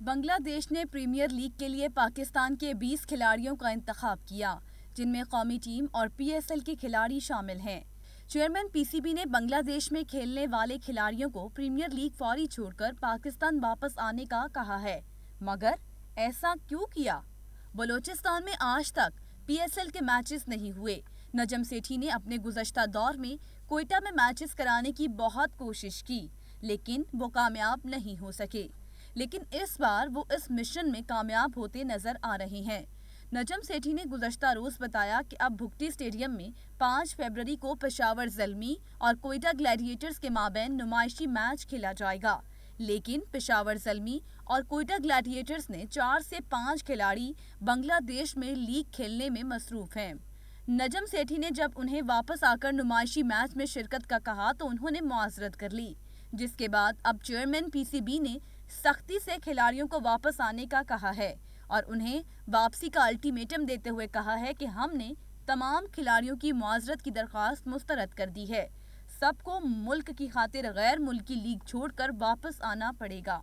बांग्लादेश ने premiere league के लिए पाकिस्तान के 20 खिलाड़ियों का इंतखाब किया, जिनमें कौमी टीम और पीएसएल के खिलाड़ी शामिल हैं। चेयरमैन पीसीबी ने बांग्लादेश में खेलने वाले खिलाड़ियों को प्रीमियर लीग फौरी छोड़कर पाकिस्तान वापस आने का कहा है, मगर ऐसा क्यों किया? बलोचिस्तान में आज तक पीएसएल के मैचेस नहीं हुए। नजम सेठी ने अपने गुज़श्ता दौर में कोयटा में मैचेस कराने की बहुत कोशिश की, लेकिन वो कामयाब नहीं हो सके। लेकिन इस बार वो इस मिशन में कामयाब होते नजर आ रहे हैं। नजम सेठी ने गुज़श्ता रोज बताया कि अब भुगटी स्टेडियम में 5 फरवरी को पेशावर ज़ल्मी और कोयटा ग्लैडिएटर्स के माबैन नुमाइशी मैच खेला जाएगा, लेकिन पेशावर ज़ल्मी और कोयटा ग्लैडिएटर्स ने 4 से 5 खिलाड़ी बांग्लादेश में लीग खेलने में मसरूफ हैं। नजम सेठी ने जब उन्हें वापस आकर नुमाइशी मैच में शिरकत का कहा तो उन्होंने मुआज़रत कर ली, जिसके बाद अब चेयरमैन पीसीबी ने सख्ती से खिलाड़ियों को वापस आने का कहा है और उन्हें वापसी का अल्टीमेटम देते हुए कहा है कि हमने तमाम खिलाड़ियों की मुआज़रत की दरख्वास्त मुस्तरद कर दी है। सबको मुल्क की खातिर गैर मुल्की लीग छोड़कर वापस आना पड़ेगा।